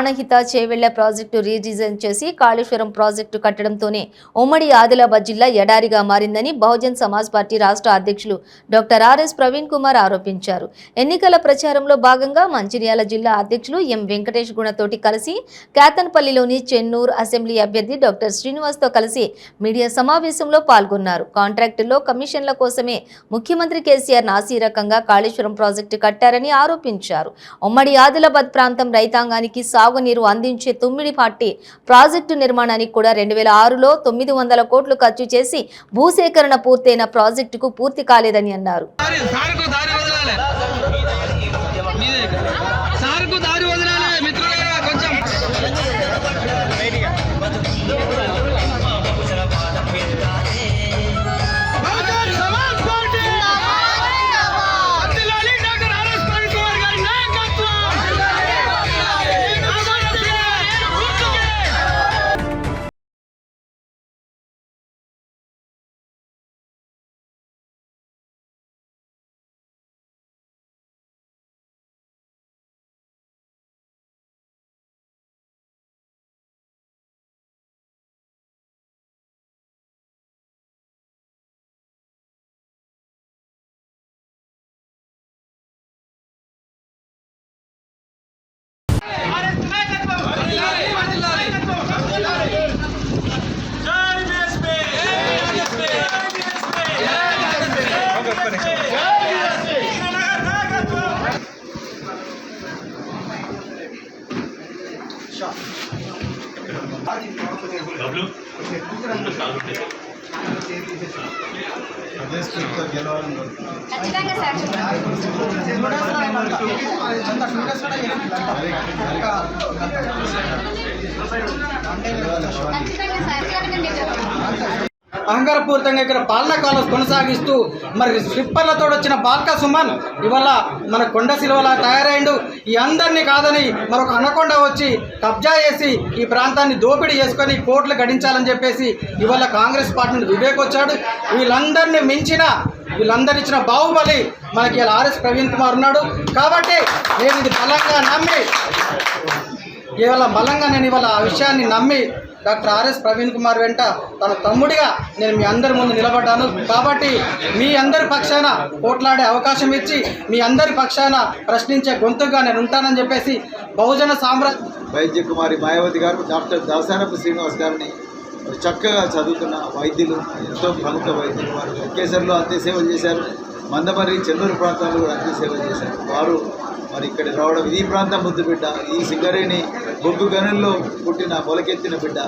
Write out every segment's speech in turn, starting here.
Pranahita Chevella project redesign చేసి Kaleshwaram project కట్టడంతోనే ఉమ్మడి ఆదిలాబాద్ జిల్లా ఎడారిగా మారిందని బహుజన్ సమాజ్ పార్టీ రాష్ట్ర అధ్యక్షులు డాక్టర్ ఆర్ఎస్ ప్రవీణ్ కుమార్ ఆరోపించారు. ఎన్నికల ప్రచారంలో భాగంగా మంచిర్యాల జిల్లా అధ్యక్షులు ఎం వెంకటేష్ గుణతోటి కలిసి కేతన్పల్లిలోని చెన్నూరు అసెంబ్లీ అభ్యర్థి డాక్టర్ శ్రీనివాస్తో కలిసి మీడియా సమావేశంలో పాల్గొన్నారు. కాంట్రాక్టులో కమిషన్ల కోసమే ముఖ్యమంత్రి కేసీఆర్ నాసీరకంగా కాళేశ్వరం ప్రాజెక్టు కట్టారని ఆరోపించారు. ఉమ్మడి ఆదిలాబాద్ ప్రాంతం రైతాంగానికి సాగునీరు అందించే తుమ్మిడిపాటి ప్రాజెక్టు నిర్మాణానికి కూడా 2006లో 900 కోట్లు ఖర్చు చేసి భూసేకరణ పూర్తయిన ప్రాజెక్టుకు పూర్తి కాలేదని అన్నారు. అహంకారపూరితంగా ఇక్కడ పాలనా కాలం కొనసాగిస్తూ మరి స్లిప్పర్లతో వచ్చిన బాల్కా సుమన్ ఇవాళ మన కొండ శిలువలా తయారైండు. ఈ అందరినీ కాదని మరొక అనకొండ వచ్చి కబ్జా చేసి ఈ ప్రాంతాన్ని దోపిడీ చేసుకొని కోట్లు గడించాలని చెప్పేసి ఇవాళ కాంగ్రెస్ పార్టీ నుండి వివేక్ వచ్చాడు. వీళ్ళందరినీ మించిన వీళ్ళందరిచ్చిన బాహుబలి మనకి ఇలా ఆర్ఎస్ ప్రవీణ్ కుమార్ ఉన్నాడు. కాబట్టి నేను ఇది బలంగా నమ్మి నేను ఇవాళ ఆ విషయాన్ని నమ్మి డాక్టర్ ఆర్ఎస్ ప్రవీణ్ కుమార్ వెంట తన తమ్ముడిగా నేను మీ అందరి ముందు నిలబడ్డాను. కాబట్టి మీ అందరి పక్షాన పోట్లాడే అవకాశం ఇచ్చి మీ అందరి పక్షాన ప్రశ్నించే గొంతుగా నేను ఉంటానని చెప్పేసి బహుజన సామ్రాజ్య వైద్య కుమారి మాయావతి గారు, డాక్టర్ దాసారపు శ్రీనివాస్ గారిని చక్కగా చదువుతున్న వైద్యులు, ఎంతో ప్రముఖ వైద్యులు. వారు వెంకేశ్వర్లో అంత్యసేవలు చేశారు. మందమర్రి చెన్నూరు ప్రాంతాల్లో కూడా అంత్యసేవలు చేశారు. వారు మరి ఇక్కడ రావడం, ఈ ప్రాంతం ముద్దు బిడ్డ, ఈ సింగరేణి బొగ్గు గనుల్లో పుట్టిన మొలకెత్తిన బిడ్డ,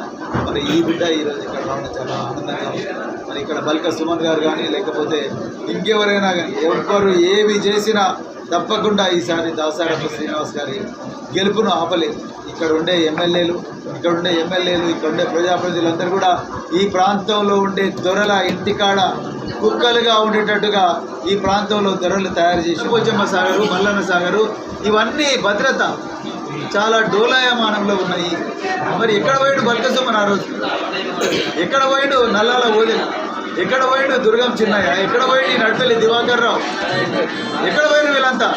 మరి ఈ బిడ్డ ఈరోజు ఇక్కడ రావడం చాలా ఆనందంగా ఉంది. మరి ఇక్కడ బల్క సుమన్ గారు కానీ లేకపోతే ఇంకెవరైనా కానీ ఎవరు ఏవి చేసినా తప్పకుండా ఈసారి దాసారపు శ్రీనివాస్ గారి గెలుపును ఆపలేదు. ఇక్కడ ఉండే ఎమ్మెల్యేలు, ఇక్కడ ఉండే ప్రజాప్రతినిధులందరూ కూడా ఈ ప్రాంతంలో ఉండే దొరల ఇంటికాడ కుక్కలుగా ఉండేటట్టుగా ఈ ప్రాంతంలో దొరలు తయారు చేసి పోచమ్మ సాగరు, మల్లన్న సాగరు ఇవన్నీ భద్రత చాలా డోలాయమానంలో ఉన్నాయి. మరి ఎక్కడ పోయిండు బల్కసుమన్ ఆ రోజు? ఎక్కడ పోయిండు నల్లాల ఓదెలు? ఎక్కడ పోయిండు దుర్గం చిన్నయ్య? ఎక్కడ పోయిండు నడిపెల్లి దివాకర్ రావు? ఎక్కడ పోయిండు వీళ్ళంతా?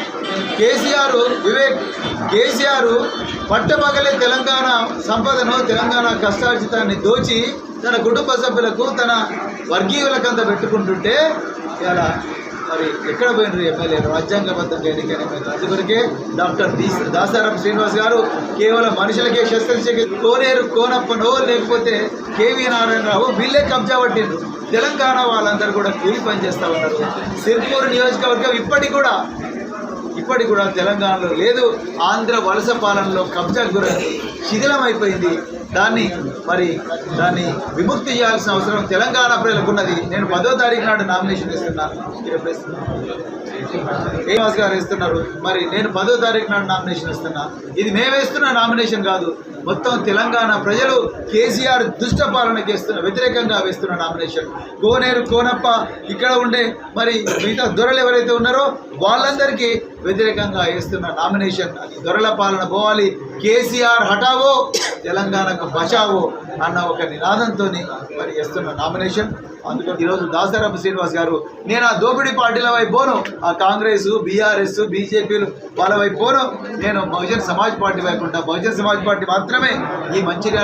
కేసీఆర్ పట్టపగలే తెలంగాణ సంపదను, తెలంగాణ కష్టార్జితాన్ని దోచి తన కుటుంబ సభ్యులకు, తన వర్గీయులకంతా పెట్టుకుంటుంటే ఇలా మరి ఎక్కడ పోయినారు ఎమ్మెల్యేలు? రాజ్యాంగబద్ధంగా ఎన్నికైన ఎమ్మెల్యేలు. అందుకొరకే డాక్టర్ దాసారపు శ్రీనివాస్ గారు కేవలం మనుషులకే శస్త్రచికిత్స, కోనేరు కోనప్పనో లేకపోతే కేవీ నారాయణరావు వీళ్ళే కబ్జా పట్టిండ్రు. తెలంగాణ వాళ్ళందరూ కూడా కూలి పని చేస్తూ ఉన్నారు. సిర్పూర్ నియోజకవర్గం ఇప్పటికి కూడా తెలంగాణలో లేదు. ఆంధ్ర వలస పాలనలో కబ్జాకు గురైంది, శిథిలమైపోయింది. దాన్ని విముక్తి చేయాల్సిన అవసరం తెలంగాణ ప్రజలకు ఉన్నది. నేను 10వ తారీఖు నాడు నామినేషన్ ఇస్తున్నాను. శ్రీనివాస్ గారు వేస్తున్నారు, మరి నేను 10వ తారీఖు నాడు నామినేషన్ ఇస్తున్నా. ఇది మేము వేస్తున్న నామినేషన్ కాదు, మొత్తం తెలంగాణ ప్రజలు కేసీఆర్ దుష్ట పాలనకి వ్యతిరేకంగా వేస్తున్న నామినేషన్. కోనేరు కోనప్ప ఇక్కడ ఉండే మరి మిగతా దొరలు ఎవరైతే ఉన్నారో వాళ్ళందరికీ వ్యతిరేకంగా వేస్తున్న నామినేషన్ అది దొరల పాలన పోవాలి, కేసీఆర్ హటావో తెలంగాణకు బచావో అన్న ఒక నినాదంతో మరి వేస్తున్న నామినేషన్. అందుకని ఈరోజు దాసరపు శ్రీనివాస్ గారు నేను ఆ దోపిడీ పార్టీల వైపు పోను, ఆ కాంగ్రెస్, బీఆర్ఎస్, బీజేపీలు వాళ్ళ వైపు పోను, నేను బహుజన్ సమాజ్ పార్టీ వైపు ఉంటా. బహుజన్ సమాజ్ పార్టీ మాత్రమే ఈ మంచిర్యాల